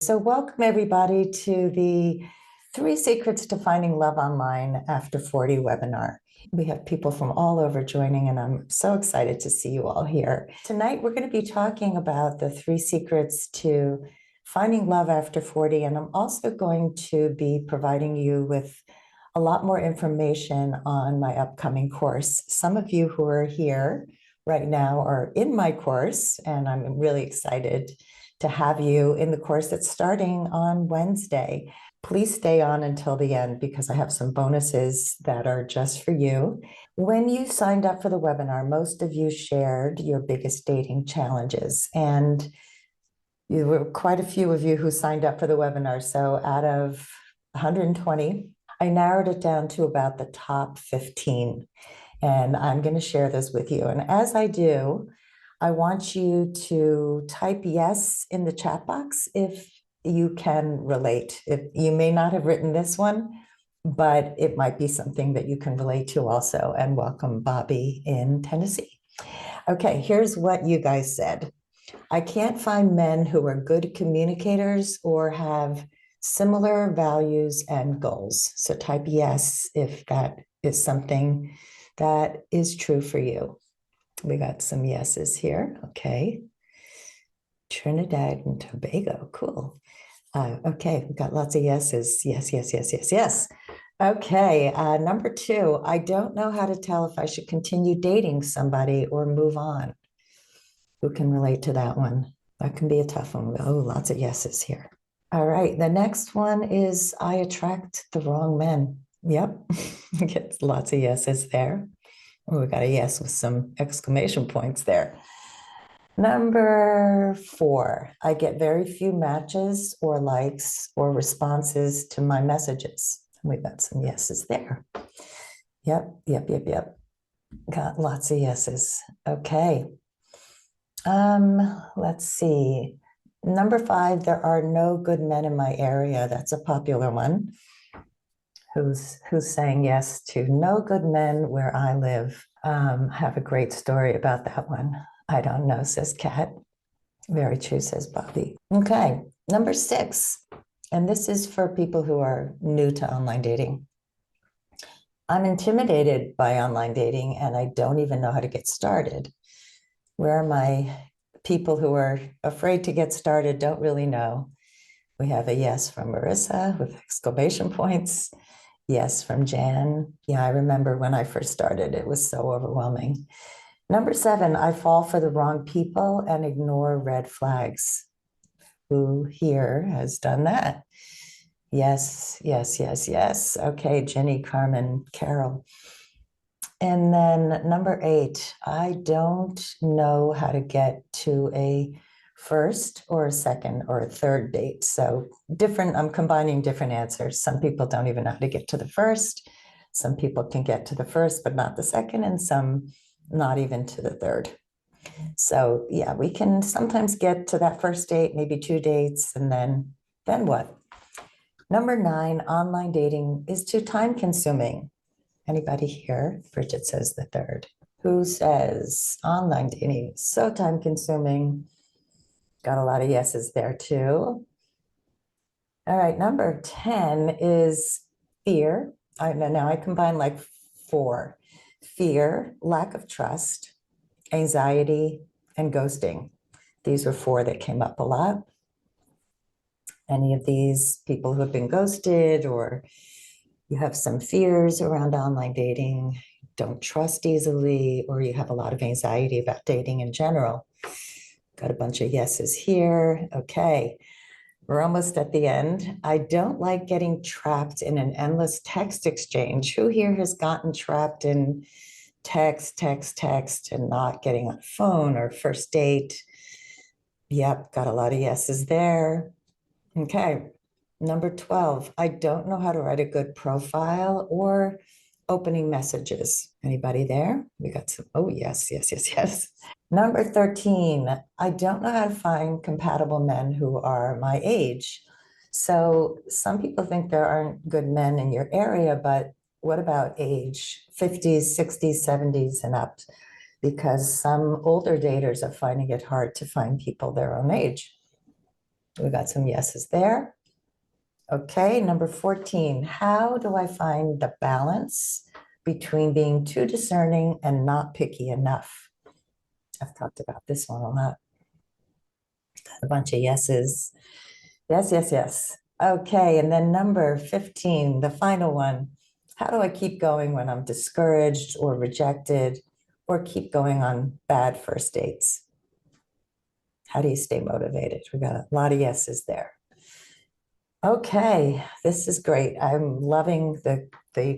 So welcome everybody to the 3 Secrets to Finding Love Online After 40 webinar. We have people from all over joining, and I'm so excited to see you all here. Tonight, we're going to be talking about the 3 secrets to finding love after 40, and I'm also going to be providing you with a lot more information on my upcoming course. Some of you who are here right now are in my course, and I'm really excited to have you in the course that's starting on Wednesday. Please stay on until the end because I have some bonuses that are just for you. When you signed up for the webinar, most of you shared your biggest dating challenges, and there were quite a few of you who signed up for the webinar. So out of 120, I narrowed it down to about the top 15, and I'm going to share this with you. And as I do, I want you to type yes in the chat box if you can relate. You may not have written this one, but it might be something that you can relate to also. And welcome, Bobby in Tennessee. Okay, here's what you guys said. I can't find men who are good communicators or have similar values and goals. So type yes if that is something that is true for you. We got some yeses here. Okay. Trinidad and Tobago. Cool. Okay. We got lots of yeses. Yes, yes, yes, yes, yes. Okay. Number 2, I don't know how to tell if I should continue dating somebody or move on. Who can relate to that one? That can be a tough one. Oh, lots of yeses here. All right. The next one is I attract the wrong men. Yep. Get lots of yeses there. Oh, we got a yes with some exclamation points there. Number 4, I get very few matches or likes or responses to my messages. We've got some yeses there. Yep, yep, yep, yep. Got lots of yeses. Okay. Let's see. Number 5, there are no good men in my area. That's a popular one. Who's saying yes to no good men where I live? Have a great story about that one. I don't know, says Kat. Very true, says Bobby. Okay, number 6, and this is for people who are new to online dating. I'm intimidated by online dating and I don't even know how to get started. Where are my people who are afraid to get started, don't really know? We have a yes from Marissa with exclamation points. Yes from Jan. Yeah, I remember when I first started, it was so overwhelming. Number 7, I fall for the wrong people and ignore red flags. Who here has done that? Yes, yes, yes, yes. Okay, Jenny, Carmen, Carol. And then number 8, I don't know how to get to a first or a second or a third date. So different, I'm combining different answers. Some people don't even know how to get to the first. Some people can get to the first, but not the second, and some not even to the third. So yeah, we can sometimes get to that first date, maybe 2 dates, and then what? Number 9, online dating is too time consuming. Anybody here? Bridget says the third. Who says online dating is so time consuming? Got a lot of yeses there too. All right, number 10 is fear. Now I combine like 4. Fear, lack of trust, anxiety, and ghosting. These were 4 that came up a lot. Any of these people who have been ghosted, or you have some fears around online dating, don't trust easily, or you have a lot of anxiety about dating in general. Got a bunch of yeses here. Okay, we're almost at the end. I don't like getting trapped in an endless text exchange. Who here has gotten trapped in text, and not getting on a phone or first date? Yep, got a lot of yeses there. Okay, number 12, I don't know how to write a good profile or opening messages. Anybody there? We got some, oh yes, yes, yes, yes. Number 13, I don't know how to find compatible men who are my age. So some people think there aren't good men in your area, but what about age? 50s, 60s, 70s and up? Because some older daters are finding it hard to find people their own age. We got some yeses there. Okay, number 14, how do I find the balance between being too discerning and not picky enough? I've talked about this one a lot. A bunch of yeses. Yes, yes, yes. Okay, and then number 15, the final one. How do I keep going when I'm discouraged or rejected or keep going on bad first dates? How do you stay motivated? We got a lot of yeses there. Okay, this is great. I'm loving the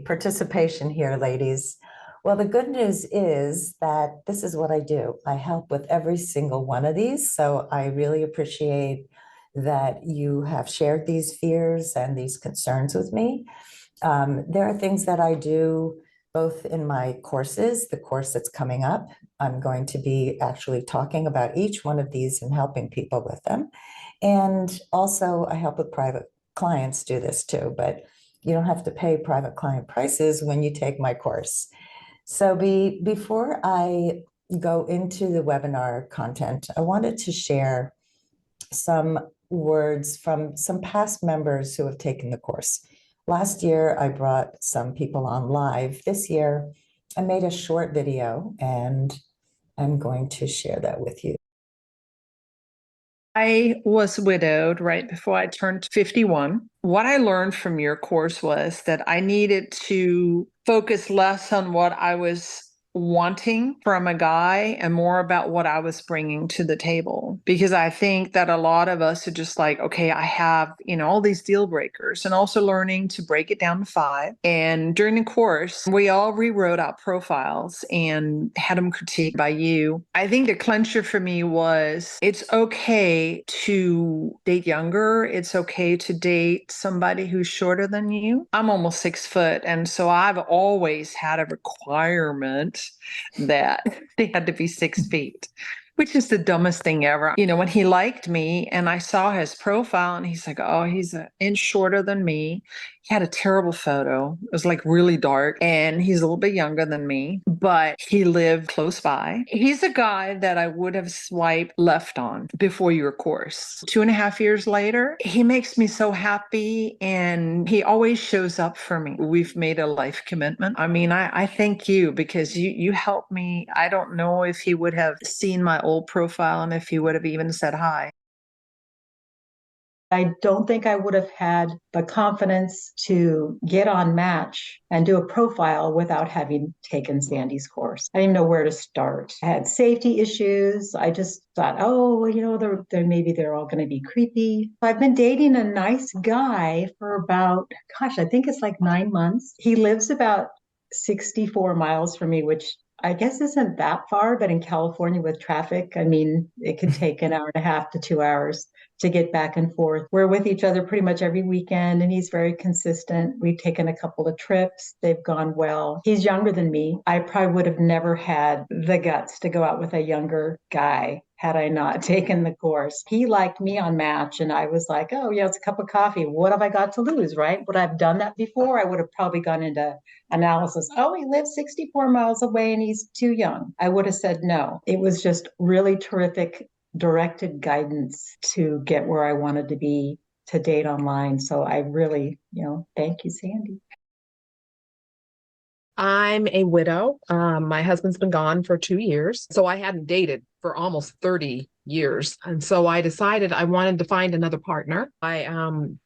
participation here, ladies. Well, the good news is that this is what I do. I help with every single one of these. So I really appreciate that you have shared these fears and these concerns with me. There are things that I do both in my courses, the course that's coming up. I'm going to be actually talking about each one of these and helping people with them. And also, I help with private clients do this too, but you don't have to pay private client prices when you take my course. So before I go into the webinar content, I wanted to share some words from some past members who have taken the course. Last year, I brought some people on live. This year, I made a short video and I'm going to share that with you. I was widowed right before I turned 51. What I learned from your course was that I needed to focus less on what I was wanting from a guy and more about what I was bringing to the table. Because I think that a lot of us are just like, okay, I have, all these deal breakers, and also learning to break it down to 5. And during the course, we all rewrote our profiles and had them critiqued by you. I think the clincher for me was it's okay to date younger. It's okay to date somebody who's shorter than you. I'm almost 6 foot. And so I've always had a requirement that they had to be 6 feet, which is the dumbest thing ever. When he liked me and I saw his profile and he's like, oh, he's an inch shorter than me. He had a terrible photo. It was like really dark and he's a little bit younger than me, but he lived close by. He's a guy that I would have swiped left on before your course. 2.5 years later, he makes me so happy and he always shows up for me. We've made a life commitment. I mean, I thank you because you helped me. I don't know if he would have seen my old profile and if he would have even said hi. I don't think I would have had the confidence to get on Match and do a profile without having taken Sandy's course. I didn't even know where to start. I had safety issues. I just thought, oh, maybe they're all going to be creepy. I've been dating a nice guy for about, I think it's like 9 months. He lives about 64 miles from me, which I guess isn't that far, but in California with traffic, I mean, it could take an hour and a half to 2 hours to get back and forth. We're with each other pretty much every weekend, and he's very consistent. We've taken a couple of trips. They've gone well. He's younger than me. I probably would have never had the guts to go out with a younger guy had I not taken the course. He liked me on Match, and I was like, oh, yeah, it's a cup of coffee. What have I got to lose, right? Would I have done that before? I would have probably gone into analysis. Oh, he lives 64 miles away and he's too young. I would have said no. It was just really terrific directed guidance to get where I wanted to be to date online. So I really, thank you, Sandy. I'm a widow. My husband's been gone for 2 years, so I hadn't dated for almost 30 years. And so I decided I wanted to find another partner. I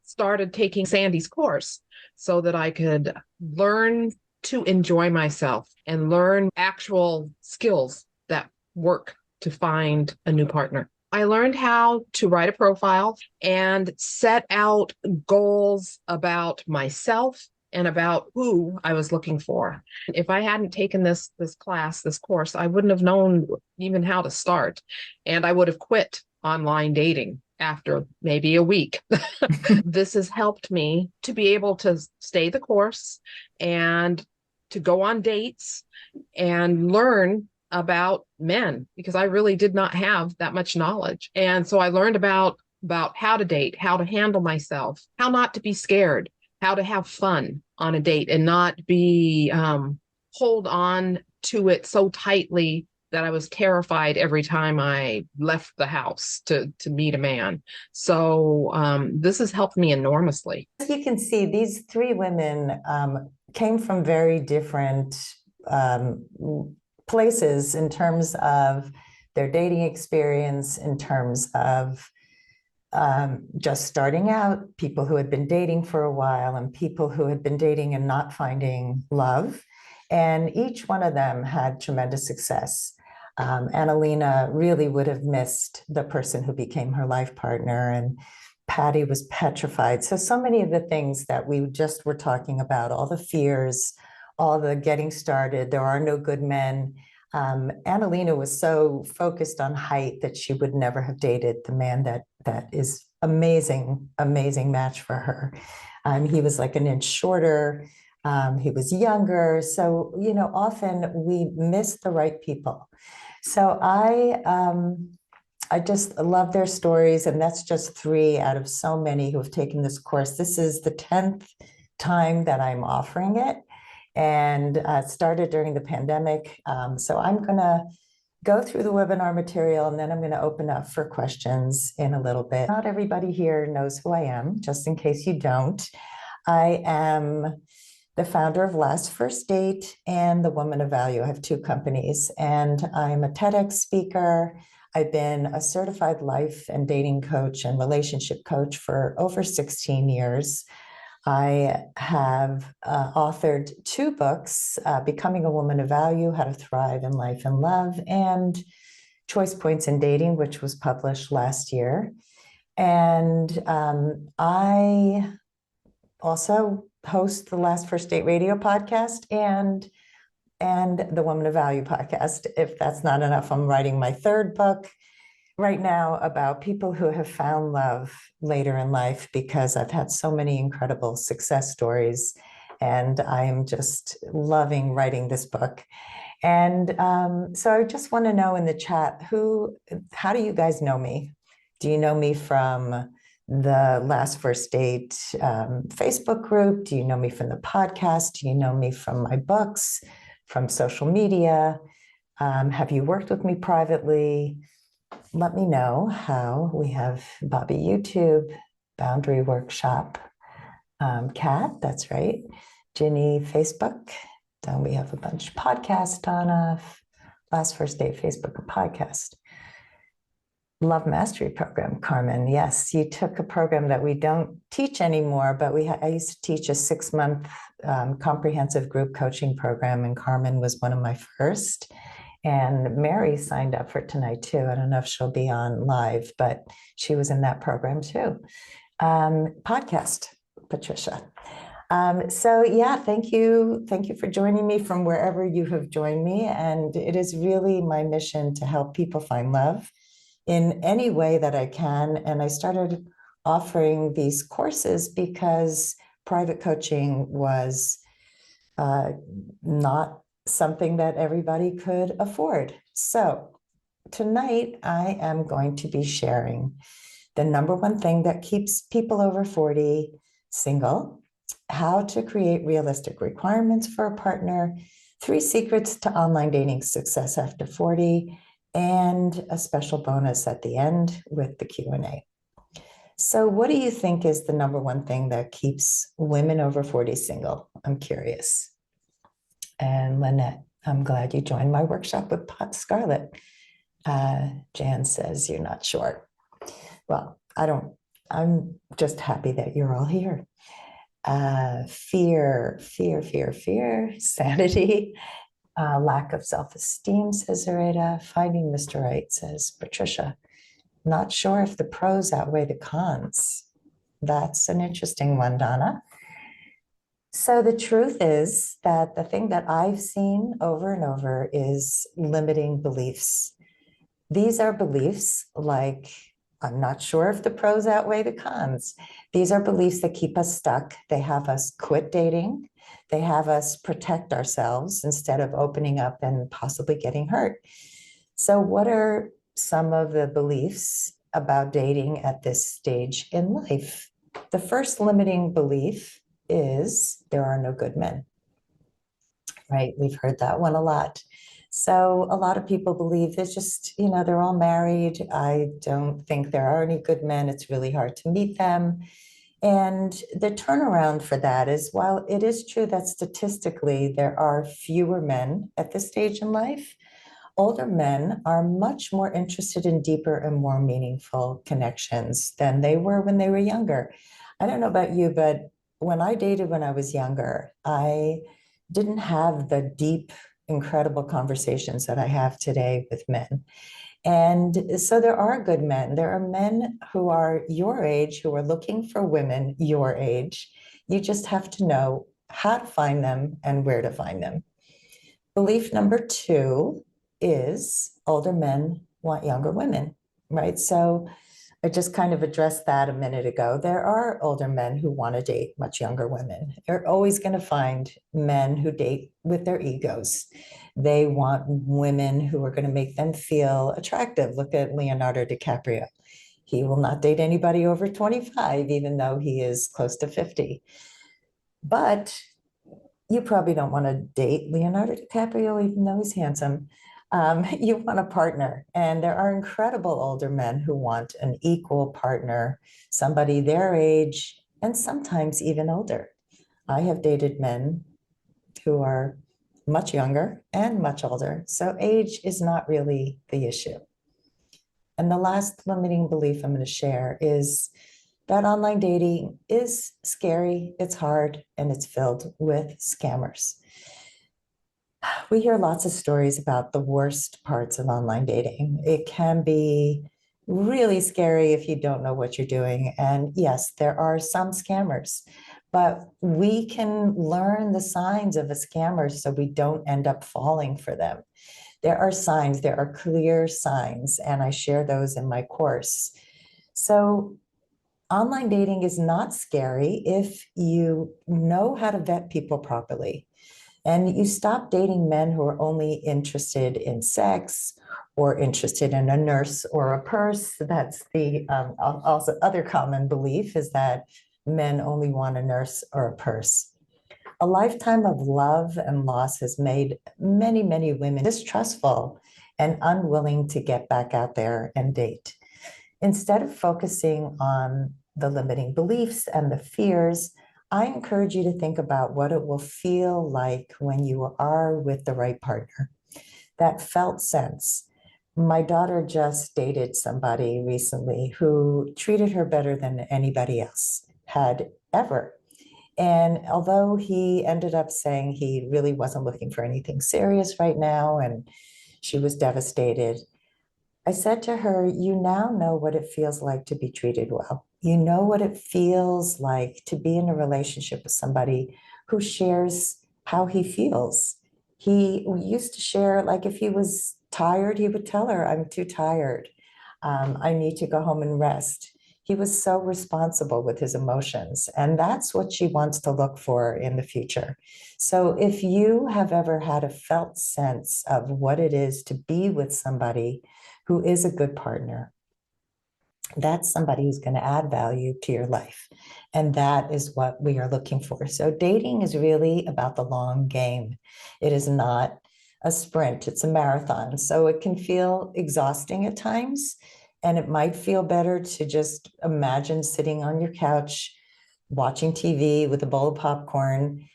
started taking Sandy's course so that I could learn to enjoy myself and learn actual skills that work to find a new partner. I learned how to write a profile and set out goals about myself and about who I was looking for. If I hadn't taken this course, I wouldn't have known even how to start. And I would have quit online dating after maybe a week. This has helped me to be able to stay the course and to go on dates and learn about men, because I really did not have that much knowledge. And so I learned about how to date, how to handle myself, how not to be scared, how to have fun on a date and not be hold on to it so tightly that I was terrified every time I left the house to meet a man. So this has helped me enormously. As you can see, these three women came from very different um, places in terms of their dating experience, in terms of just starting out, people who had been dating for a while, and people who had been dating and not finding love. And each one of them had tremendous success. Annalena really would have missed the person who became her life partner, and Patty was petrified. So many of the things that we just were talking about, all the fears, all the getting started, there are no good men. Annalena was so focused on height that she would never have dated the man that is amazing match for her. He was like an inch shorter. He was younger. So, often we miss the right people. So I just love their stories. And that's just 3 out of so many who have taken this course. This is the 10th time that I'm offering it, and started during the pandemic. So I'm going to go through the webinar material, and then I'm going to open up for questions in a little bit. Not everybody here knows who I am, just in case you don't. I am the founder of Last First Date and The Woman of Value. I have 2 companies, and I'm a TEDx speaker. I've been a certified life and dating coach and relationship coach for over 16 years. I have authored 2 books, Becoming a Woman of Value, How to Thrive in Life and Love, and Choice Points in Dating, which was published last year. And I also host the Last First Date radio podcast and the Woman of Value podcast. If that's not enough, I'm writing my 3rd book right now about people who have found love later in life, because I've had so many incredible success stories, and I am just loving writing this book. And so I just want to know in the chat, how do you guys know me? Do you know me from the Last First Date Facebook group? Do you know me from the podcast? Do you know me from my books, from social media? Have you worked with me privately? Let me know how. We have Bobby YouTube, Boundary Workshop, Kat, that's right, Ginny Facebook. Then we have a bunch of podcasts on Last First Date Facebook and podcast. Love Mastery Program, Carmen. Yes, you took a program that we don't teach anymore, but I used to teach a 6-month comprehensive group coaching program, and Carmen was one of my first. And Mary signed up for tonight too. I don't know if she'll be on live, but she was in that program too. Podcast, Patricia. So yeah, thank you. Thank you for joining me from wherever you have joined me. And it is really my mission to help people find love in any way that I can. And I started offering these courses because private coaching was not something that everybody could afford. So tonight I am going to be sharing the number 1 thing that keeps people over 40 single, how to create realistic requirements for a partner, 3 secrets to online dating success after 40, and a special bonus at the end with the Q&A. So what do you think is the number 1 thing that keeps women over 40 single? I'm curious. And Lynette, I'm glad you joined my workshop with Scarlett. Jan says you're not sure. Well, I'm just happy that you're all here. Fear, sanity, lack of self-esteem, says Zareta. Finding Mr. Right, says Patricia. Not sure if the pros outweigh the cons. That's an interesting one, Donna. So the truth is that the thing that I've seen over and over is limiting beliefs. These are beliefs like, I'm not sure if the pros outweigh the cons. These are beliefs that keep us stuck. They have us quit dating. They have us protect ourselves instead of opening up and possibly getting hurt. So what are some of the beliefs about dating at this stage in life? The first limiting belief is there are no good men, right? We've heard that one a lot. So a lot of people believe there's just, they're all married. I don't think there are any good men. It's really hard to meet them. And the turnaround for that is, while it is true that statistically there are fewer men at this stage in life, older men are much more interested in deeper and more meaningful connections than they were when they were younger. I don't know about you, but when I dated when I was younger, I didn't have the deep, incredible conversations that I have today with men. And so there are good men. There are men who are your age, who are looking for women your age. You just have to know how to find them and where to find them. Belief number two is older men want younger women, right? So I just kind of addressed that a minute ago. There are older men who want to date much younger women. You're always going to find men who date with their egos. They want women who are going to make them feel attractive. Look at Leonardo DiCaprio. He will not date anybody over 25, even though he is close to 50. But you probably don't want to date Leonardo DiCaprio, even though he's handsome. You want a partner, and there are incredible older men who want an equal partner, somebody their age, and sometimes even older. I have dated men who are much younger and much older, so age is not really the issue. And the last limiting belief I'm going to share is that online dating is scary, it's hard, and it's filled with scammers. We hear lots of stories about the worst parts of online dating. It can be really scary if you don't know what you're doing. And yes, there are some scammers, but we can learn the signs of a scammer so we don't end up falling for them. There are signs, there are clear signs, and I share those in my course. So online dating is not scary if you know how to vet people properly. And you stop dating men who are only interested in sex or interested in a nurse or a purse. That's the also other common belief, is that men only want a nurse or a purse. A lifetime of love and loss has made many, many women distrustful and unwilling to get back out there and date. Instead of focusing on the limiting beliefs and the fears, I encourage you to think about what it will feel like when you are with the right partner. That felt sense. My daughter just dated somebody recently who treated her better than anybody else had ever. And although he ended up saying he really wasn't looking for anything serious right now, and she was devastated, I said to her, you now know what it feels like to be treated well. You know what it feels like to be in a relationship with somebody who shares how he feels. He used to share, like if he was tired, he would tell her, I'm too tired. I need to go home and rest. He was so responsible with his emotions, and that's what she wants to look for in the future. So if you have ever had a felt sense of what it is to be with somebody who is a good partner, that's somebody who's going to add value to your life. And that is what we are looking for. So dating is really about the long game. It is not a sprint, it's a marathon. So it can feel exhausting at times. And it might feel better to just imagine sitting on your couch, watching TV with a bowl of popcorn.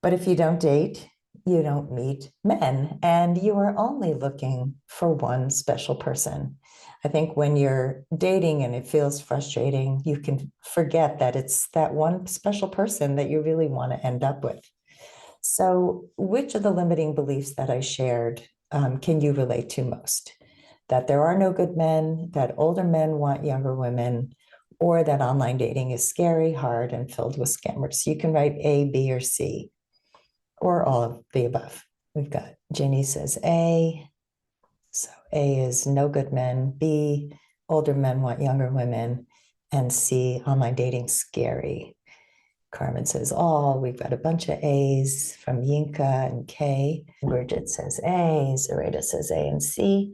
But if you don't date, you don't meet men, and you are only looking for one special person. I think when you're dating and it feels frustrating, you can forget that it's that one special person that you really want to end up with. So, which of the limiting beliefs that I shared can you relate to most? That there are no good men, that older men want younger women, or that online dating is scary, hard, and filled with scammers? You can write A, B, or C, or all of the above. We've got Ginny says A. So A is no good men. B, older men want younger women. And C, online dating scary. Carmen says all. We've got a bunch of A's from Yinka and K. Bridget says A. Zareta says A and C.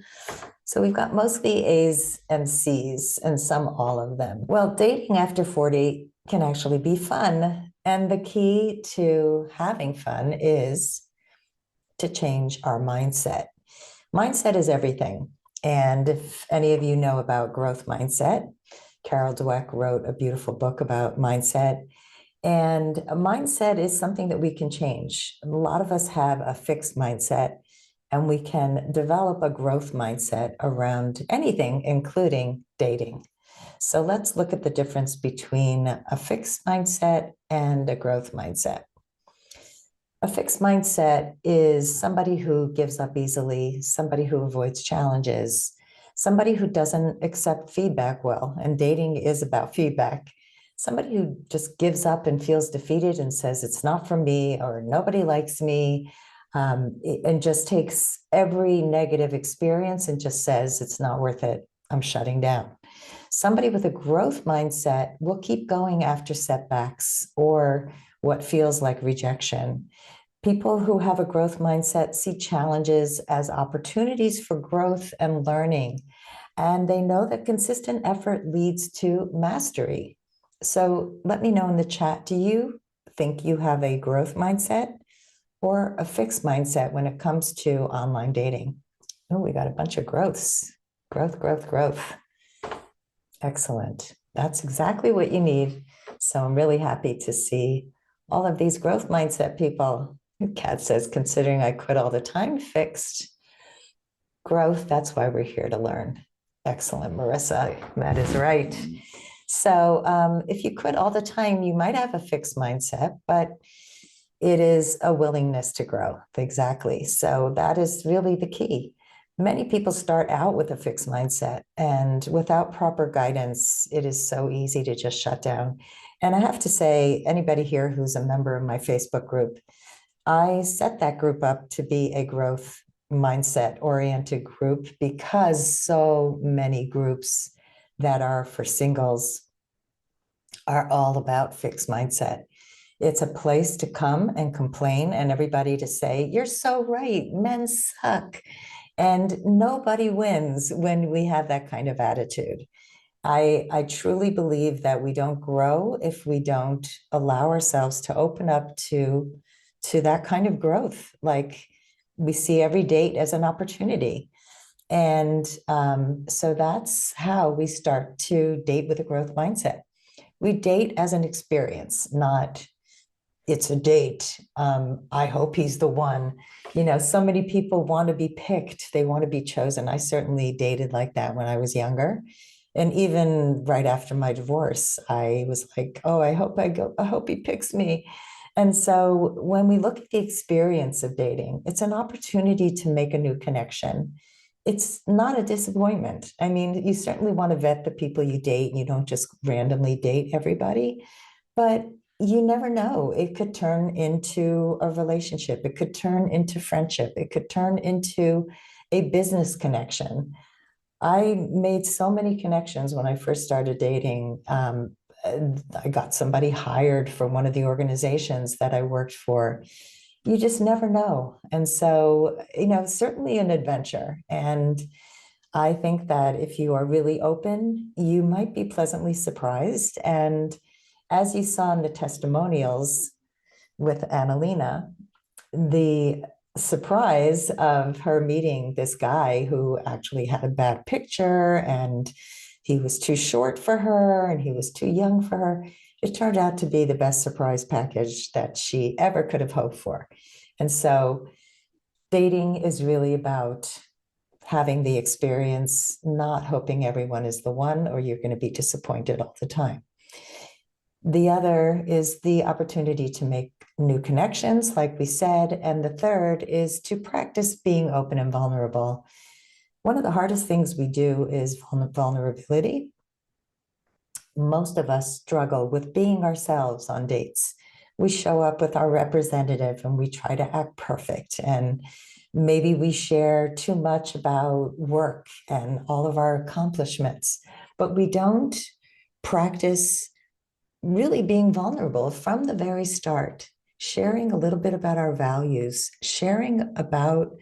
So we've got mostly A's and C's and some all of them. Well, dating after 40 can actually be fun. And the key to having fun is to change our mindset. Mindset is everything. And if any of you know about growth mindset, Carol Dweck wrote a beautiful book about mindset. And a mindset is something that we can change. A lot of us have a fixed mindset, and we can develop a growth mindset around anything, including dating. So let's look at the difference between a fixed mindset and a growth mindset. A fixed mindset is somebody who gives up easily, somebody who avoids challenges, somebody who doesn't accept feedback well, and dating is about feedback. Somebody who just gives up and feels defeated and says, it's not for me, or nobody likes me, and just takes every negative experience and just says, it's not worth it, I'm shutting down. Somebody with a growth mindset will keep going after setbacks or what feels like rejection. People who have a growth mindset see challenges as opportunities for growth and learning, and they know that consistent effort leads to mastery. So let me know in the chat, do you think you have a growth mindset or a fixed mindset when it comes to online dating? Oh, we got a bunch of growths. Growth, growth, growth. Excellent. That's exactly what you need. So I'm really happy to see all of these growth mindset people. Kat says, considering I quit all the time, fixed. Growth, that's why we're here to learn. Excellent, Marissa. That is right. So if you quit all the time, you might have a fixed mindset, but it is a willingness to grow. Exactly. So that is really the key. Many people start out with a fixed mindset, and without proper guidance, it is so easy to just shut down. And I have to say, anybody here who's a member of my Facebook group, I set that group up to be a growth mindset oriented group because so many groups that are for singles are all about fixed mindset. It's a place to come and complain and everybody to say, you're so right, men suck. And nobody wins when we have that kind of attitude. I truly believe that we don't grow if we don't allow ourselves to open up to that kind of growth. Like we see every date as an opportunity. And so that's how we start to date with a growth mindset. We date as an experience, not it's a date. I hope he's the one. You know, so many people want to be picked. They want to be chosen. I certainly dated like that when I was younger. And even right after my divorce, I was like, oh, I hope he picks me. And so when we look at the experience of dating, it's an opportunity to make a new connection. It's not a disappointment. I mean, you certainly want to vet the people you date. You don't just randomly date everybody, but you never know. It could turn into a relationship. It could turn into friendship. It could turn into a business connection. I made so many connections when I first started dating. I got somebody hired for one of the organizations that I worked for. You just never know. And so, you know, certainly an adventure. And I think that if you are really open, you might be pleasantly surprised. And as you saw in the testimonials with Annalena, the surprise of her meeting this guy who actually had a bad picture and he was too short for her and he was too young for her. It turned out to be the best surprise package that she ever could have hoped for. And so dating is really about having the experience, not hoping everyone is the one or you're going to be disappointed all the time. The other is the opportunity to make new connections, like we said. And the third is to practice being open and vulnerable. One of the hardest things we do is vulnerability. Most of us struggle with being ourselves on dates. We show up with our representative and we try to act perfect. And maybe we share too much about work and all of our accomplishments, but we don't practice really being vulnerable from the very start, sharing a little bit about our values, sharing about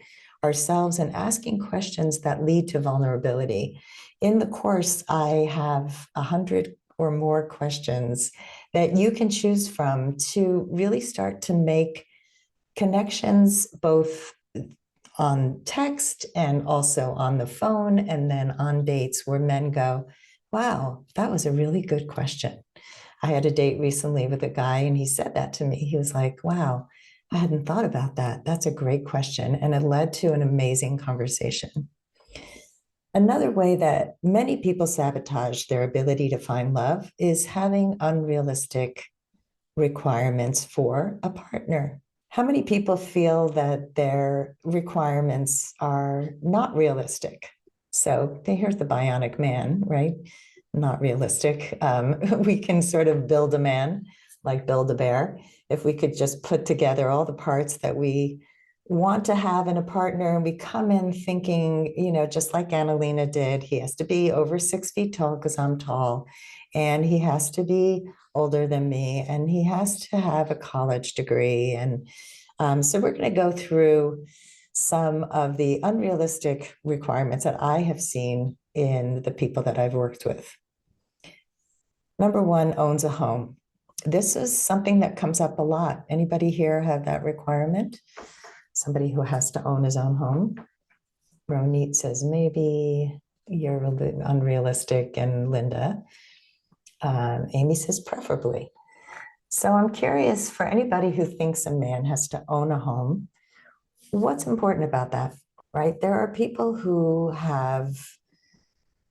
ourselves and asking questions that lead to vulnerability. In the course, I have 100 or more questions that you can choose from to really start to make connections both on text and also on the phone and then on dates where men go, wow, that was a really good question. I had a date recently with a guy and he said that to me. He was like, wow, I hadn't thought about that. That's a great question. And it led to an amazing conversation. Another way that many people sabotage their ability to find love is having unrealistic requirements for a partner. How many people feel that their requirements are not realistic? So here's the bionic man, right? Not realistic. We can sort of build a man, like build a bear. If we could just put together all the parts that we want to have in a partner, and we come in thinking, just like Annalena did, he has to be over 6 feet tall because I'm tall, and he has to be older than me, and he has to have a college degree. And so we're going to go through some of the unrealistic requirements that I have seen in the people that I've worked with. Number one, owns a home. This is something that comes up a lot. Anybody here have that requirement? Somebody who has to own his own home? Ronit says, maybe. You're unrealistic. And Linda. Amy says, preferably. So I'm curious, for anybody who thinks a man has to own a home, what's important about that, right? There are people who have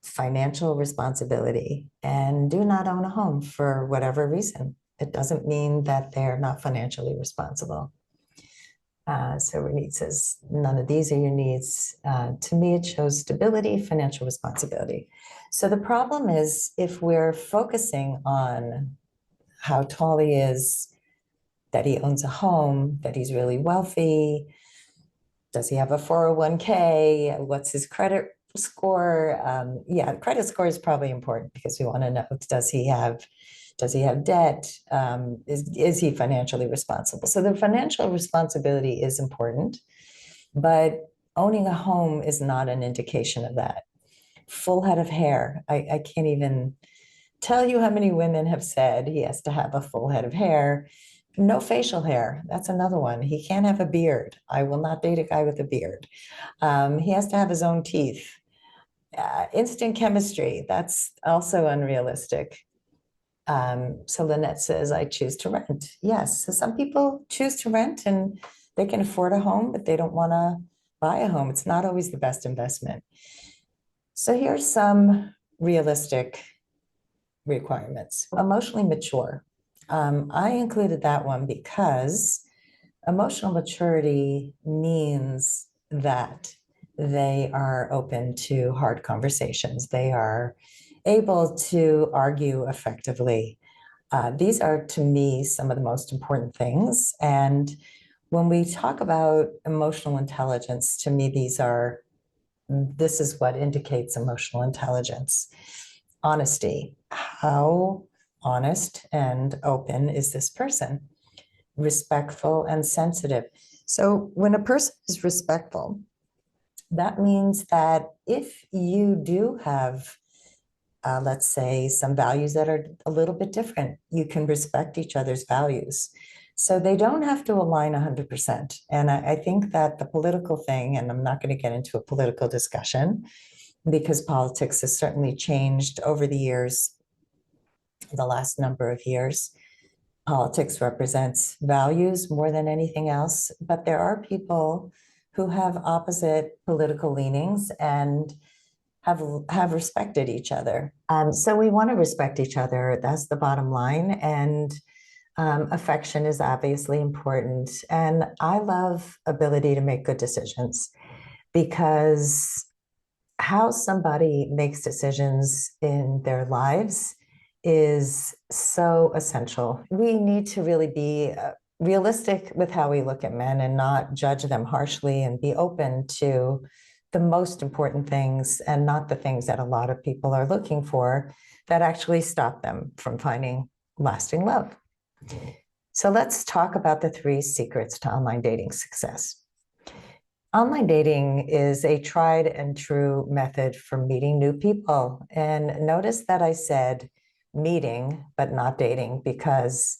financial responsibility and do not own a home for whatever reason. It doesn't mean that they're not financially responsible. So Renee says, none of these are your needs. To me, it shows stability, financial responsibility. So the problem is, if we're focusing on how tall he is, that he owns a home, that he's really wealthy, does he have a 401k, what's his credit score? Yeah, credit score is probably important because we want to know, does he have debt? Is he financially responsible? So the financial responsibility is important, but owning a home is not an indication of that. Full head of hair. I can't even tell you how many women have said he has to have a full head of hair. No facial hair. That's another one. He can't have a beard. I will not date a guy with a beard. He has to have his own teeth. Instant chemistry. That's also unrealistic. So Lynette says, I choose to rent. Yes. So some people choose to rent and they can afford a home, but they don't want to buy a home. It's not always the best investment. So here's some realistic requirements. Emotionally mature. I included that one because emotional maturity means that they are open to hard conversations. They are able to argue effectively. These are, to me, some of the most important things. And when we talk about emotional intelligence, to me, this is what indicates emotional intelligence. Honesty. How honest and open is this person? Respectful and sensitive. So when a person is respectful, that means that if you do have, let's say, some values that are a little bit different, you can respect each other's values. So they don't have to align 100%. And I think that the political thing, and I'm not going to get into a political discussion because politics has certainly changed over the years, the last number of years. Politics represents values more than anything else, but there are people who have opposite political leanings and have respected each other. So we want to respect each other. That's the bottom line. And affection is obviously important. And I love ability to make good decisions, because how somebody makes decisions in their lives is so essential. We need to really be realistic with how we look at men and not judge them harshly, and be open to the most important things and not the things that a lot of people are looking for that actually stop them from finding lasting love. So let's talk about the 3 secrets to online dating success. Online dating is a tried and true method for meeting new people. And notice that I said meeting, but not dating, because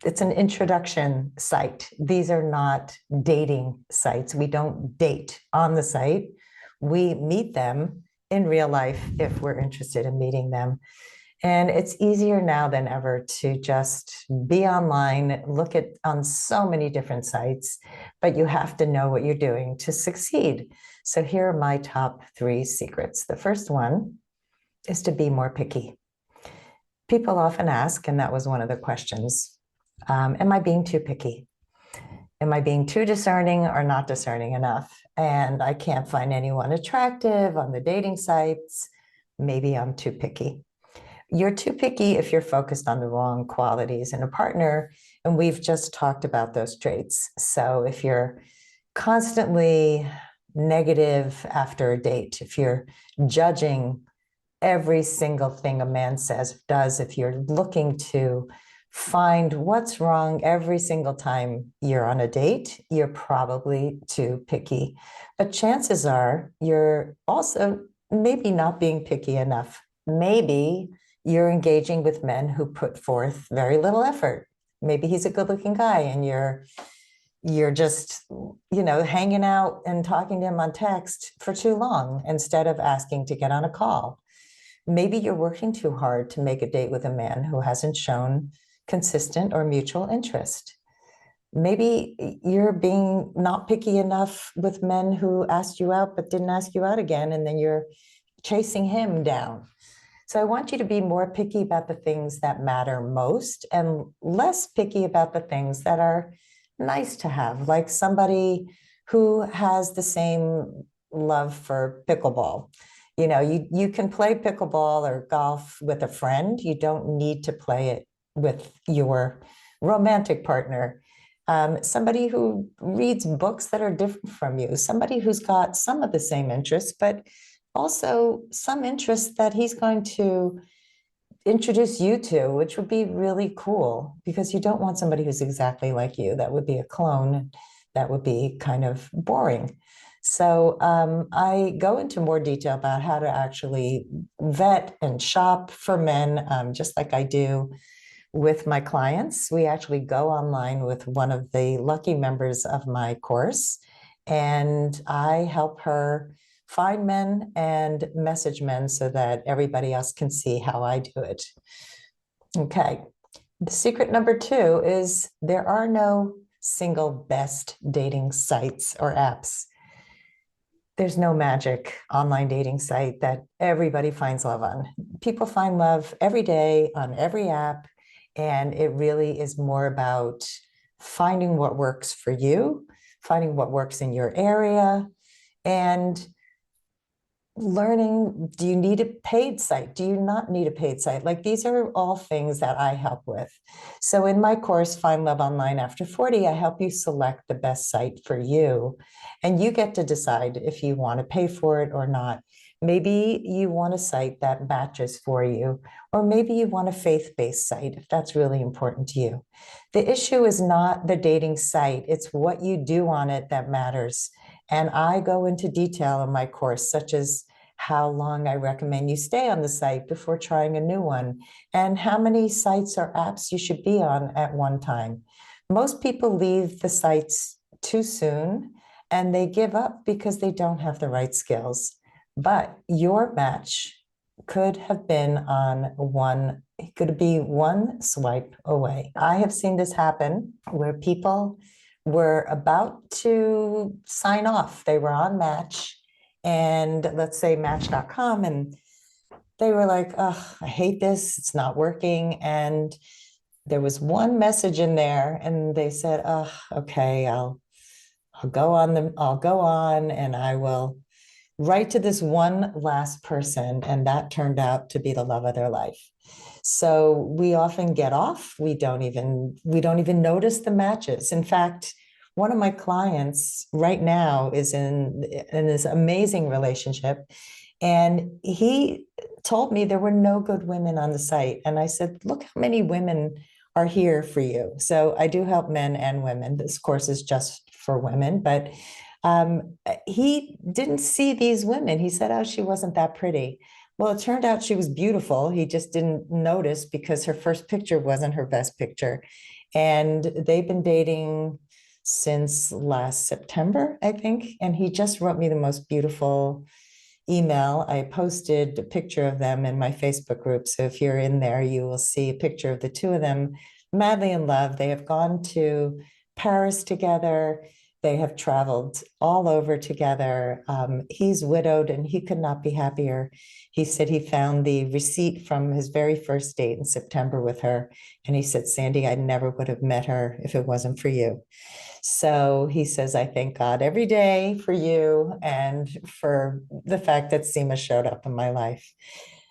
it's an introduction site. These are not dating sites. We don't date on the site. We meet them in real life if we're interested in meeting them. And it's easier now than ever to just be online, look at on so many different sites, but you have to know what you're doing to succeed. So here are my top 3 secrets. The first one is to be more picky. People often ask, and that was one of the questions, am I being too picky? Am I being too discerning or not discerning enough? And I can't find anyone attractive on the dating sites. Maybe I'm too picky. You're too picky if you're focused on the wrong qualities in a partner. And we've just talked about those traits. So if you're constantly negative after a date, if you're judging every single thing a man says, does, if you're looking to find what's wrong every single time you're on a date, you're probably too picky. But chances are you're also maybe not being picky enough. Maybe you're engaging with men who put forth very little effort. Maybe he's a good-looking guy and you're just, hanging out and talking to him on text for too long instead of asking to get on a call. Maybe you're working too hard to make a date with a man who hasn't shown consistent or mutual interest. Maybe you're being not picky enough with men who asked you out but didn't ask you out again, and then you're chasing him down. So I want you to be more picky about the things that matter most and less picky about the things that are nice to have, like somebody who has the same love for pickleball. You can play pickleball or golf with a friend. You don't need to play it with your romantic partner. Somebody who reads books that are different from you, somebody who's got some of the same interests, but also some interests that he's going to introduce you to, which would be really cool, because you don't want somebody who's exactly like you. That would be a clone. That would be kind of boring. So I go into more detail about how to actually vet and shop for men, just like I do with my clients. We actually go online with one of the lucky members of my course, and I help her find men and message men so that everybody else can see how I do it. Okay. The secret number 2 is there are no single best dating sites or apps. There's no magic online dating site that everybody finds love on. People find love every day on every app, and it really is more about finding what works for you, finding what works in your area, and learning, do you need a paid site? Do you not need a paid site? Like, these are all things that I help with. So in my course, Find Love Online After 40, I help you select the best site for you. And you get to decide if you want to pay for it or not. Maybe you want a site that matches for you, or maybe you want a faith-based site if that's really important to you. The issue is not the dating site, it's what you do on it that matters. And I go into detail in my course, such as how long I recommend you stay on the site before trying a new one, and how many sites or apps you should be on at one time. Most people leave the sites too soon and they give up because they don't have the right skills. But your match could have been on one, it could be one swipe away. I have seen this happen where people were about to sign off. They were on Match, and let's say Match.com, and they were like, oh, I hate this, it's not working. And there was one message in there and they said, oh, okay, I'll go on and I will write to this one last person. And that turned out to be the love of their life. So we often get off, we don't even notice the matches. In fact, one of my clients right now is in this amazing relationship, and he told me there were no good women on the site. And I said, look how many women are here for you. So I do help men and women. This course is just for women, but he didn't see these women. He said, oh, she wasn't that pretty. Well, it turned out she was beautiful. He just didn't notice because her first picture wasn't her best picture. And they've been dating since last September, I think. And he just wrote me the most beautiful email. I posted a picture of them in my Facebook group. So if you're in there, you will see a picture of the two of them madly in love. They have gone to Paris together. They have traveled all over together. He's widowed and he could not be happier. He said he found the receipt from his very first date in September with her. And he said, Sandy, I never would have met her if it wasn't for you. So he says, I thank God every day for you and for the fact that Seema showed up in my life.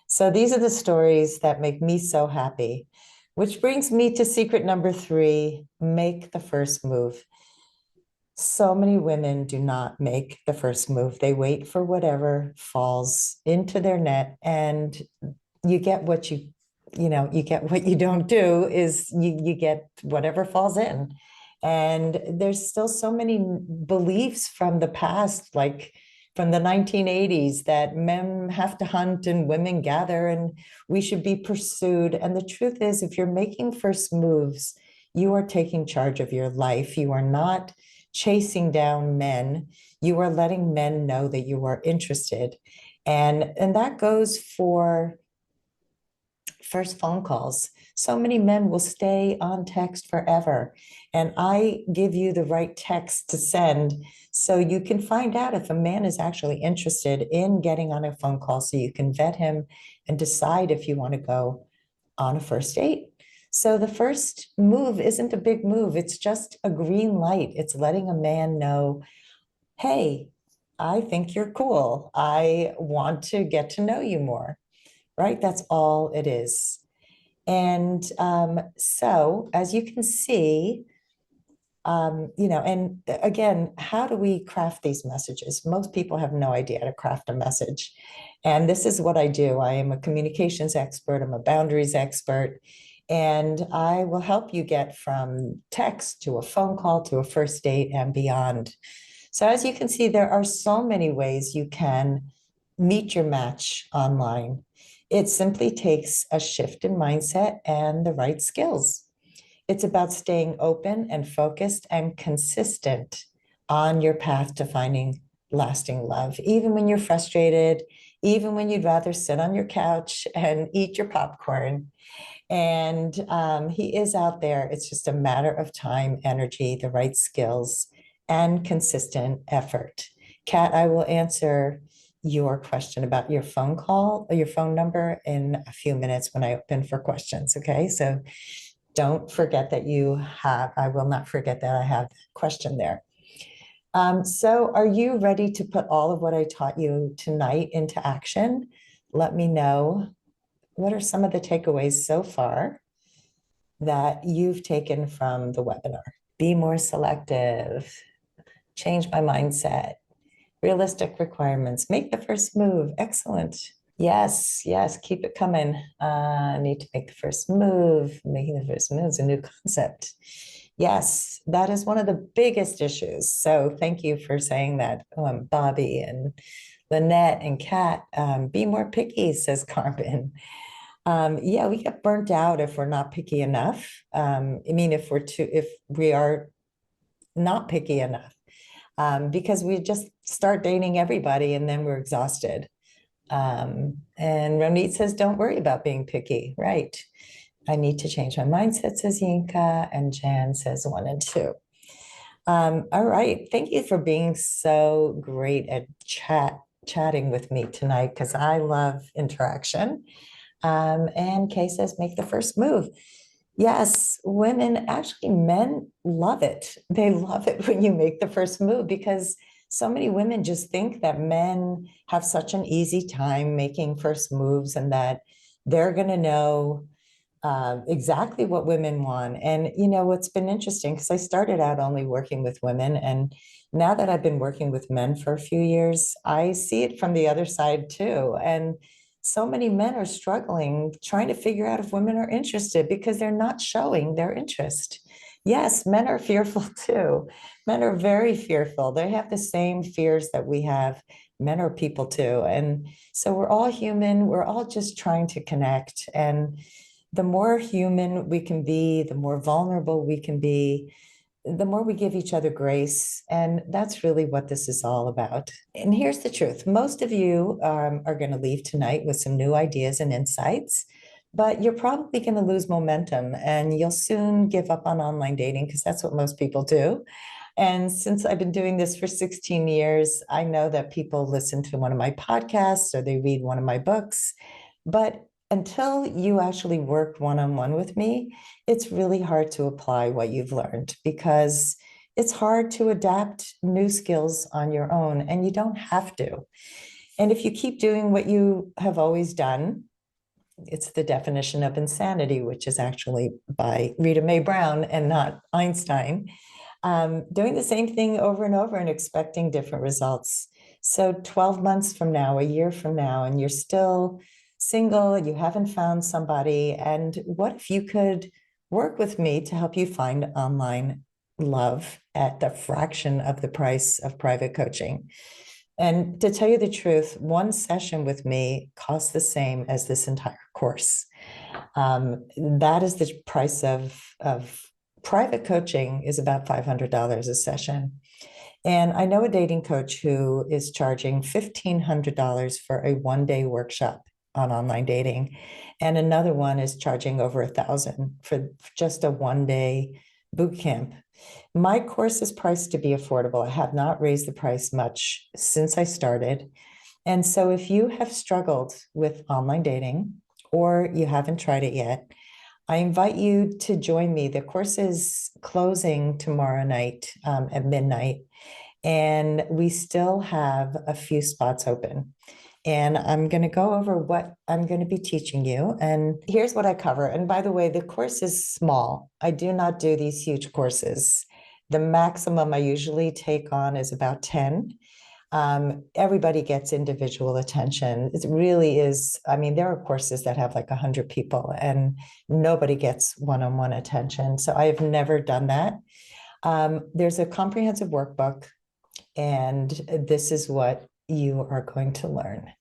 So these are the stories that make me so happy, which brings me to secret number 3, make the first move. So many women do not make the first move. They wait for whatever falls into their net, and you get what you get what you don't do is you get whatever falls in. And there's still so many beliefs from the past, like from the 1980s, that men have to hunt and women gather and we should be pursued. And the truth is, if you're making first moves, you are taking charge of your life. You are not chasing down men. You are letting men know that you are interested. And that goes for first phone calls. So many men will stay on text forever. And I give you the right text to send so you can find out if a man is actually interested in getting on a phone call, so you can vet him and decide if you want to go on a first date. So the first move isn't a big move. It's just a green light. It's letting a man know, hey, I think you're cool. I want to get to know you more, right? That's all it is. And so as you can see, and again, how do we craft these messages? Most people have no idea how to craft a message. And this is what I do. I am a communications expert. I'm a boundaries expert. And I will help you get from text to a phone call to a first date and beyond. So as you can see, there are so many ways you can meet your match online. It simply takes a shift in mindset and the right skills. It's about staying open and focused and consistent on your path to finding lasting love, even when you're frustrated, even when you'd rather sit on your couch and eat your popcorn. And he is out there. It's just a matter of time, energy, the right skills, and consistent effort. Kat, I will answer your question about your phone call or your phone number in a few minutes when I open for questions. Okay, so don't forget that I will not forget that I have that question there. So are you ready to put all of what I taught you tonight into action? Let me know, what are some of the takeaways so far that you've taken from the webinar? Be more selective, change my mindset, realistic requirements, make the first move. Excellent. Yes, keep it coming. I need to make the first move. Making the first move is a new concept. Yes, that is one of the biggest issues. So thank you for saying that, Bobby and Lynette and Kat. Be more picky, says Carmen. Yeah, we get burnt out if we're not picky enough. If we are not picky enough, because we just start dating everybody and then we're exhausted. And Ronit says, don't worry about being picky. Right. I need to change my mindset, says Yinka. And Jan says 1 and 2. All right. Thank you for being so great at chatting with me tonight, because I love interaction. And Kay says, make the first move. Yes, women, actually, men love it. They love it when you make the first move, because so many women just think that men have such an easy time making first moves and that they're going to know exactly what women want. And what's been interesting, because I started out only working with women, and now that I've been working with men for a few years, I see it from the other side too. And so many men are struggling, trying to figure out if women are interested because they're not showing their interest. Yes, men are fearful too. Men are very fearful. They have the same fears that we have. Men are people too. And so we're all human. We're all just trying to connect. And The more human we can be, the more vulnerable we can be, the more we give each other grace. And that's really what this is all about. And here's the truth. Most of you are going to leave tonight with some new ideas and insights, but you're probably going to lose momentum and you'll soon give up on online dating because that's what most people do. And since I've been doing this for 16 years, I know that people listen to one of my podcasts or they read one of my books. But until you actually work one-on-one with me, it's really hard to apply what you've learned because it's hard to adapt new skills on your own, and you don't have to. And if you keep doing what you have always done, it's the definition of insanity, which is actually by Rita Mae Brown and not Einstein. Doing the same thing over and over and expecting different results. So 12 months from now, a year from now, and you're still single, you haven't found somebody, and what if you could work with me to help you find online love at the fraction of the price of private coaching? And to tell you the truth, one session with me costs the same as this entire course. That is the price of private coaching is about $500 a session. And I know a dating coach who is charging $1,500 for a one-day workshop on online dating. And another one is charging over $1,000 for just a one-day boot camp. My course is priced to be affordable. I have not raised the price much since I started. And so if you have struggled with online dating or you haven't tried it yet, I invite you to join me. The course is closing tomorrow night at midnight, and we still have a few spots open. And I'm going to go over what I'm going to be teaching you. And here's what I cover. And by the way, the course is small. I do not do these huge courses. The maximum I usually take on is about 10. Everybody gets individual attention. It really is. I mean, there are courses that have like 100 people and nobody gets one-on-one attention. So I have never done that. There's a comprehensive workbook, and this is what you are going to learn.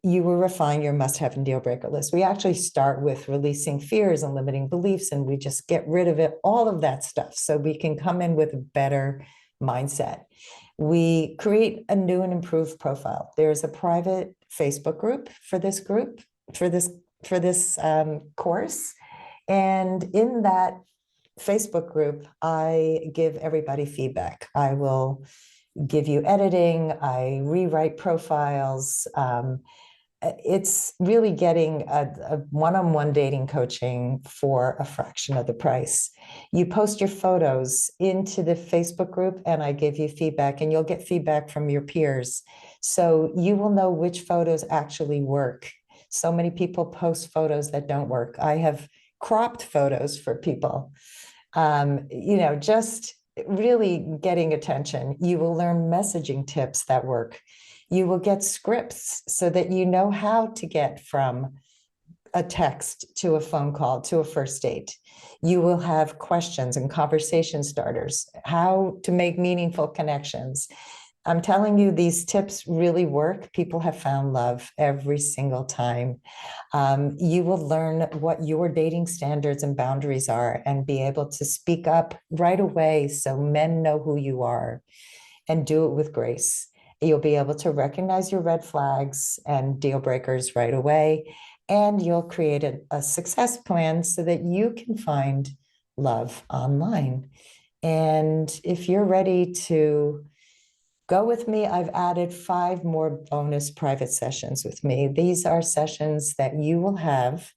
You will refine your must-have and deal breaker list. We actually start with releasing fears and limiting beliefs, and we just get rid of it, all of that stuff, so we can come in with a better mindset. We create a new and improved profile. There's a private Facebook group for this course, and in that Facebook group, I give everybody feedback. I will give you editing, I rewrite profiles. It's really getting a one-on-one dating coaching for a fraction of the price. You post your photos into the Facebook group and I give you feedback, and you'll get feedback from your peers. So you will know which photos actually work. So many people post photos that don't work. I have cropped photos for people. Just really getting attention. You will learn messaging tips that work. You will get scripts so that you know how to get from a text to a phone call to a first date. You will have questions and conversation starters, how to make meaningful connections. I'm telling you, these tips really work. People have found love every single time. You will learn what your dating standards and boundaries are and be able to speak up right away so men know who you are, and do it with grace. You'll be able to recognize your red flags and deal breakers right away, and you'll create a success plan so that you can find love online. And if you're ready to go with me, I've added 5 more bonus private sessions with me. These are sessions that you will have,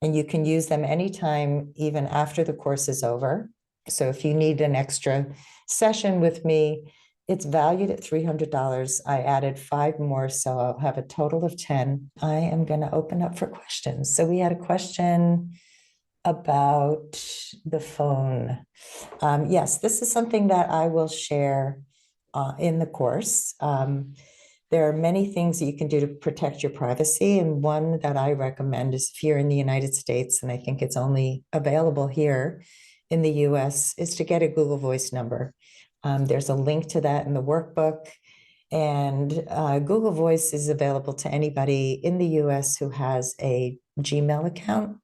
and you can use them anytime, even after the course is over. So if you need an extra session with me, it's valued at $300. I added 5 more, so I'll have a total of 10. I am going to open up for questions. So we had a question about the phone. Yes, this is something that I will share in the course. There are many things that you can do to protect your privacy. And one that I recommend is, if you're in the United States, and I think it's only available here in the US, is to get a Google Voice number. There's a link to that in the workbook. And Google Voice is available to anybody in the US who has a Gmail account.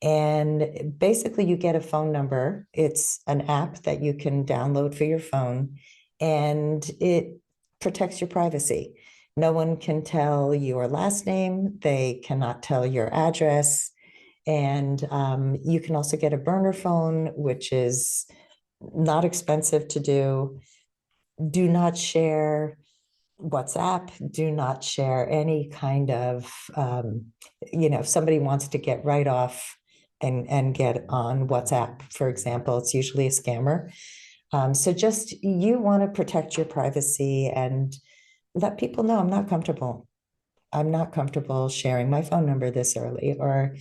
And basically, you get a phone number. It's an app that you can download for your phone, and it protects your privacy. No one can tell your last name, they cannot tell your address. And you can also get a burner phone, which is not expensive to do. Do not share WhatsApp, do not share any kind of, if somebody wants to get right off and get on WhatsApp, for example, it's usually a scammer. So just you want to protect your privacy and let people know I'm not comfortable. I'm not comfortable sharing my phone number this early, or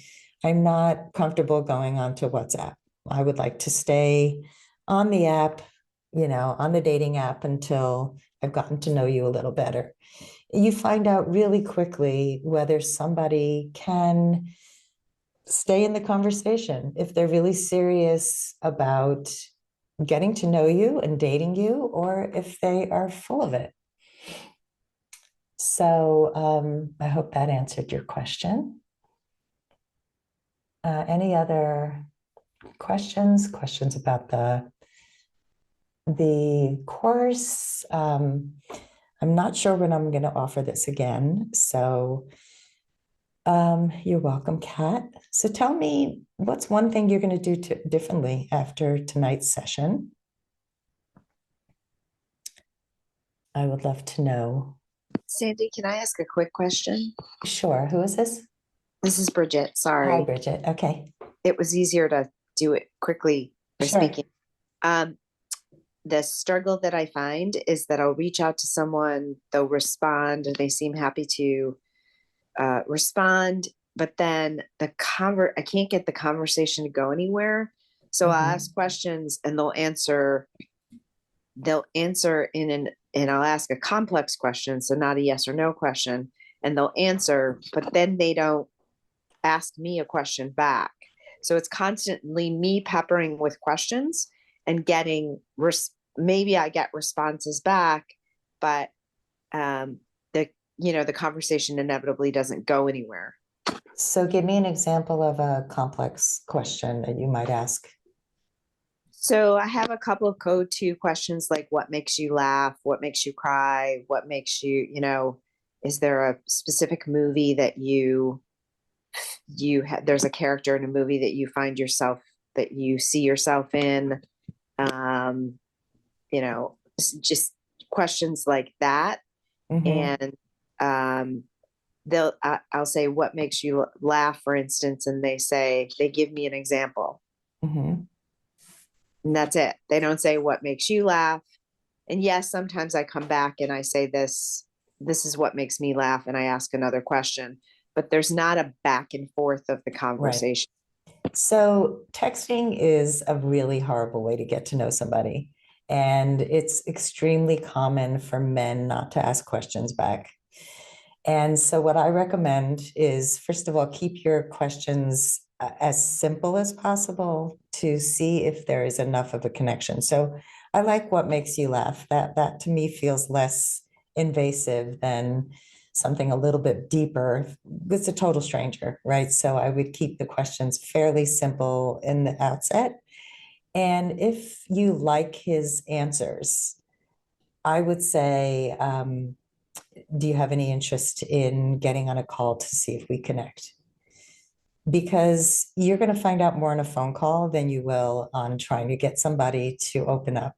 I'm not comfortable going onto WhatsApp. I would like to stay on the app, on the dating app until I've gotten to know you a little better. You find out really quickly whether somebody can stay in the conversation, if they're really serious about getting to know you and dating you, or if they are full of it. So I hope that answered your question. Any other questions? Questions about the course? I'm not sure when I'm going to offer this again. So you're welcome, Kat. So tell me, what's one thing you're going to do differently after tonight's session? I would love to know. Sandy, can I ask a quick question? Sure. Who is this? This is Bridget. Sorry. Hi, Bridget. Okay. It was easier to do it quickly by Sure. speaking. The struggle that I find is that I'll reach out to someone, they'll respond, and they seem happy to respond, but then I can't get the conversation to go anywhere. So I'll ask questions and they'll answer and I'll ask a complex question, so not a yes or no question, and they'll answer, but then they don't ask me a question back. So it's constantly me peppering with questions and getting maybe I get responses back, but the conversation inevitably doesn't go anywhere. So give me an example of a complex question that you might ask. So I have a couple of go-to questions, like what makes you laugh, what makes you cry, what makes you, is there a specific movie that there's a character in a movie that you see yourself in, just questions like that. And I'll say, what makes you laugh, for instance, and they give me an example. And that's it. They don't say what makes you laugh. And yes, sometimes I come back and I say this is what makes me laugh, and I ask another question, but there's not a back and forth of the conversation. Right. So texting is a really horrible way to get to know somebody. And it's extremely common for men not to ask questions back. And so what I recommend is, first of all, keep your questions as simple as possible to see if there is enough of a connection. So I like what makes you laugh. That to me feels less invasive than something a little bit deeper with a total stranger, right? So I would keep the questions fairly simple in the outset. And if you like his answers, I would say, do you have any interest in getting on a call to see if we connect? Because you're going to find out more on a phone call than you will on trying to get somebody to open up.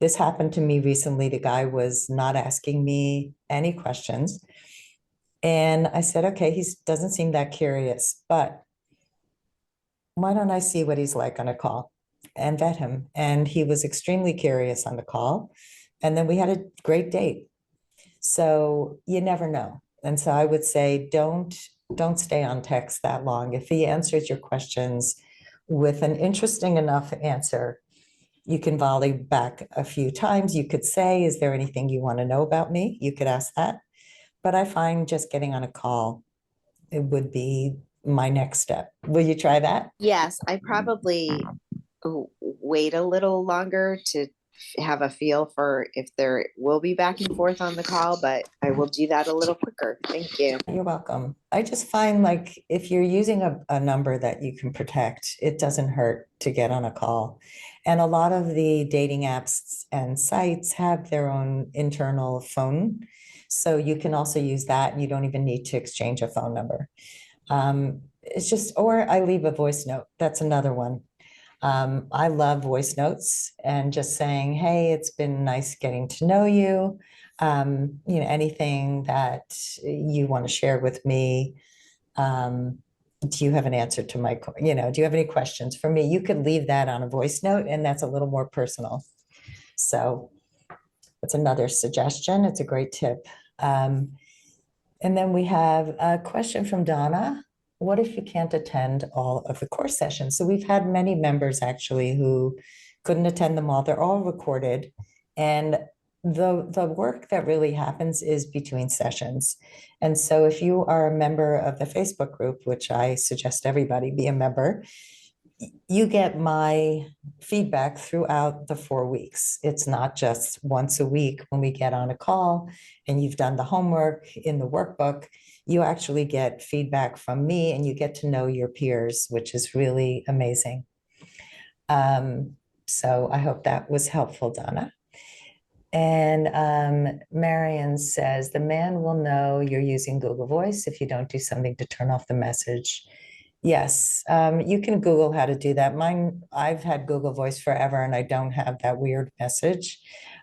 This happened to me recently. The guy was not asking me any questions. And I said, okay, he doesn't seem that curious, but why don't I see what he's like on a call and vet him? And he was extremely curious on the call. And then we had a great date. So you never know. And so I would say, don't stay on text that long. If he answers your questions with an interesting enough answer, you can volley back a few times. You could say, is there anything you want to know about me? You could ask that. But I find just getting on a call, it would be my next step. Will you try that? Yes, I probably wait a little longer to have a feel for if there will be back and forth on the call, but I will do that a little quicker. Thank you. You're welcome. I just find like if you're using a number that you can protect, it doesn't hurt to get on a call. And a lot of the dating apps and sites have their own internal phone. So you can also use that. You don't even need to exchange a phone number. It's just, or I leave a voice note. That's another one. I love voice notes and just saying, hey, it's been nice getting to know you. Anything that you want to share with me. Do you have an answer to my, do you have any questions for me? You could leave that on a voice note and that's a little more personal. So that's another suggestion. It's a great tip. And then we have a question from Donna. What if you can't attend all of the course sessions? So we've had many members actually who couldn't attend them all. They're all recorded. And the work that really happens is between sessions. And so if you are a member of the Facebook group, which I suggest everybody be a member, you get my feedback throughout the 4 weeks. It's not just once a week when we get on a call and you've done the homework in the workbook. You actually get feedback from me and you get to know your peers, which is really amazing. So I hope that was helpful, Donna. And Marion says, the man will know you're using Google Voice if you don't do something to turn off the message. Yes, you can Google how to do that. I've had Google Voice forever and I don't have that weird message.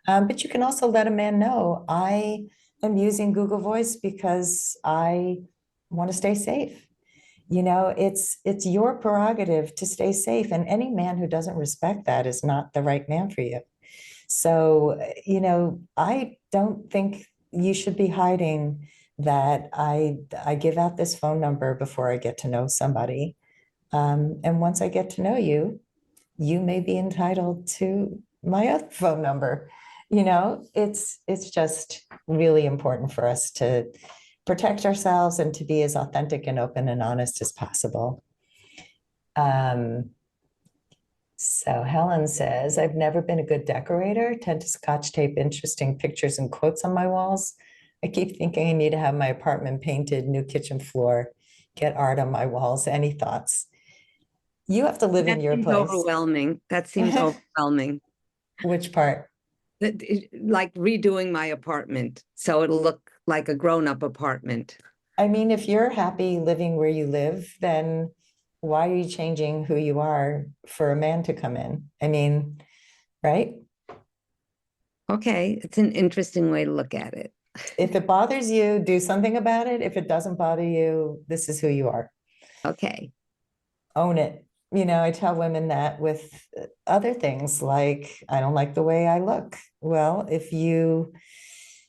But you can also let a man know, I am using Google Voice because I want to stay safe. It's your prerogative to stay safe, and any man who doesn't respect that is not the right man for you. So, I don't think you should be hiding that I give out this phone number before I get to know somebody. And once I get to know you, you may be entitled to my other phone number. It's just really important for us to protect ourselves and to be as authentic and open and honest as possible. So Helen says, I've never been a good decorator, tend to scotch tape interesting pictures and quotes on my walls. I keep thinking I need to have my apartment painted, new kitchen floor, get art on my walls. Any thoughts? You have to live in your place. Overwhelming. That seems overwhelming. Which part? Like redoing my apartment so it'll look like a grown-up apartment. I mean, if you're happy living where you live, then why are you changing who you are for a man to come in? I mean, right? Okay, it's an interesting way to look at it. If it bothers you, do something about it. If it doesn't bother you, this is who you are. Okay. Own it. I tell women that with other things like, I don't like the way I look. Well, if you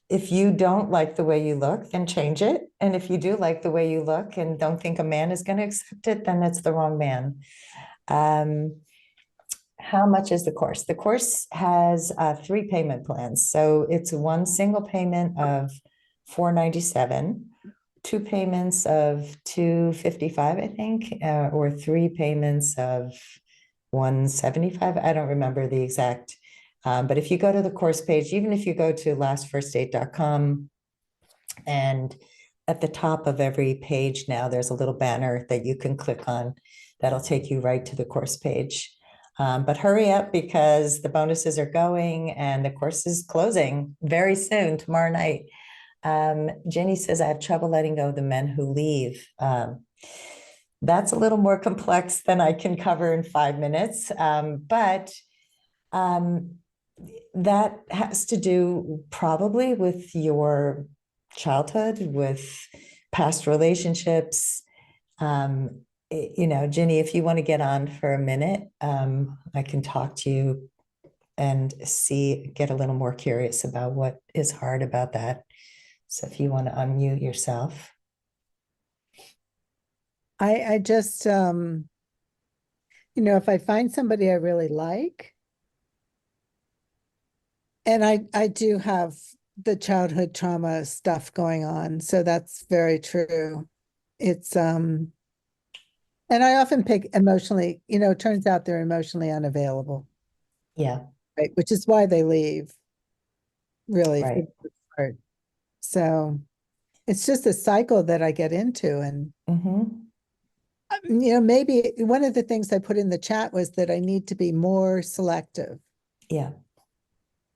don't like the way you look, then change it. And if you do like the way you look and don't think a man is going to accept it, then it's the wrong man. How much is the course? The course has 3 payment plans. So it's one single payment of $497, 2 payments of $255, I think, or 3 payments of $175. I don't remember the exact. But if you go to the course page, even if you go to lastfirstdate.com, and at the top of every page now, there's a little banner that you can click on that'll take you right to the course page. But hurry up because the bonuses are going and the course is closing very soon, tomorrow night. Jenny says, I have trouble letting go of the men who leave. That's a little more complex than I can cover in 5 minutes. But that has to do probably with your childhood, with past relationships. Ginny, if you want to get on for a minute, I can talk to you and get a little more curious about what is hard about that. So if you want to unmute yourself. I just, if I find somebody I really like, and I do have the childhood trauma stuff going on, so that's very true. It's, and I often pick emotionally, it turns out they're emotionally unavailable. Yeah. Right, which is why they leave, really, for Right. the most part. So it's just a cycle that I get into. And, Mm-hmm. maybe one of the things I put in the chat was that I need to be more selective. Yeah.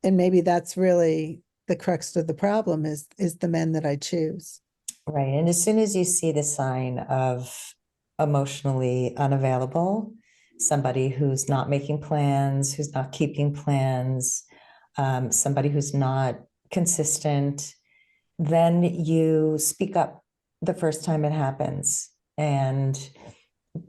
And maybe that's really the crux of the problem is the men that I choose. Right. And as soon as you see the sign of emotionally unavailable, somebody who's not making plans, who's not keeping plans, somebody who's not consistent, then you speak up the first time it happens. And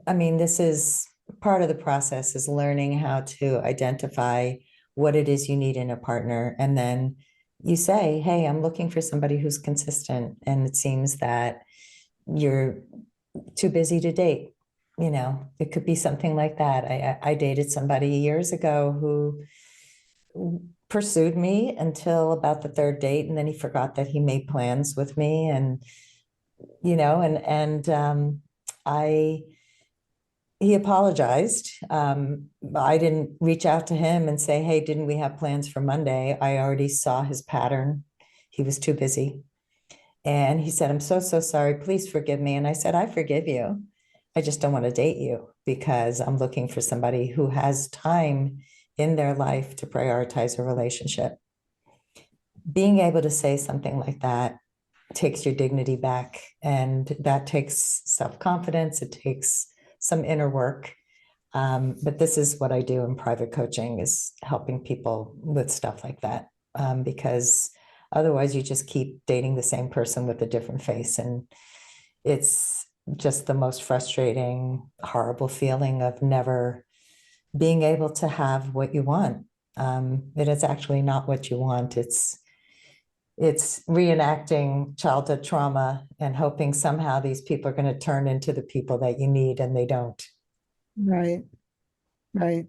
I mean, this is part of the process is learning how to identify what it is you need in a partner. And then you say, hey, I'm looking for somebody who's consistent. And it seems that you're too busy to date. It could be something like that. I dated somebody years ago who pursued me until about the third date, and then he forgot that he made plans with me, and I he apologized. I didn't reach out to him and say, hey, didn't we have plans for Monday? I already saw his pattern. He was too busy. And he said, I'm so, so sorry. Please forgive me. And I said, I forgive you. I just don't want to date you because I'm looking for somebody who has time in their life to prioritize a relationship. Being able to say something like that takes your dignity back, and that takes self-confidence. It takes some inner work. But this is what I do in private coaching, is helping people with stuff like that. Because otherwise you just keep dating the same person with a different face. And it's just the most frustrating, horrible feeling of never being able to have what you want. It is actually not what you want. It's reenacting childhood trauma and hoping somehow these people are going to turn into the people that you need, and they don't. Right. Right.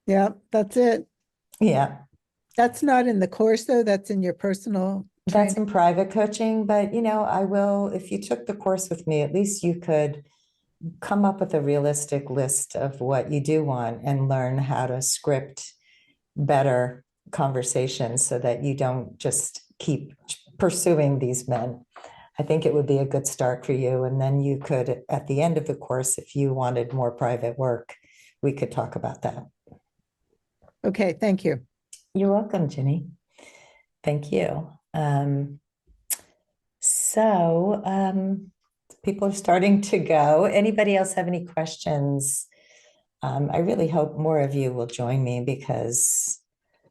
Yeah, that's it. Yeah. That's not in the course though. That's in your personal That's training. in private coaching, but I will, if you took the course with me, at least you could come up with a realistic list of what you do want and learn how to script better conversations so that you don't just keep pursuing these men. I think it would be a good start for you. And then you could, at the end of the course, if you wanted more private work, we could talk about that. Okay, thank you. You're welcome, Ginny. Thank you. So people are starting to go. Anybody else have any questions? I really hope more of you will join me because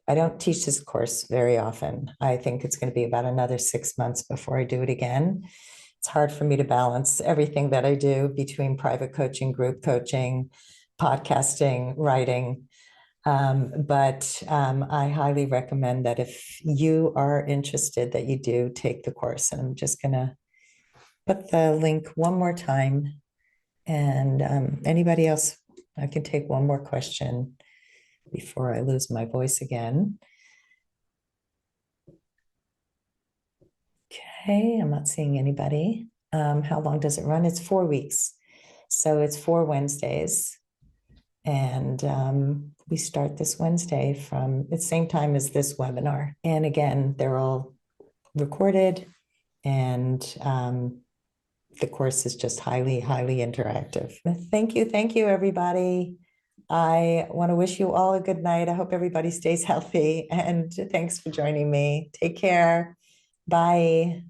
I don't teach this course very often. I think it's going to be about another 6 months before I do it again. It's hard for me to balance everything that I do between private coaching, group coaching, podcasting, writing. But I highly recommend that if you are interested, that you do take the course. And I'm just going to put the link one more time. And anybody else, I can take one more question before I lose my voice again. Okay, I'm not seeing anybody. How long does it run? It's 4 weeks. So it's 4 Wednesdays. And we start this Wednesday from the same time as this webinar. And again, they're all recorded, and the course is just highly, highly interactive. Thank you, everybody. I want to wish you all a good night. I hope everybody stays healthy, and thanks for joining me. Take care. Bye.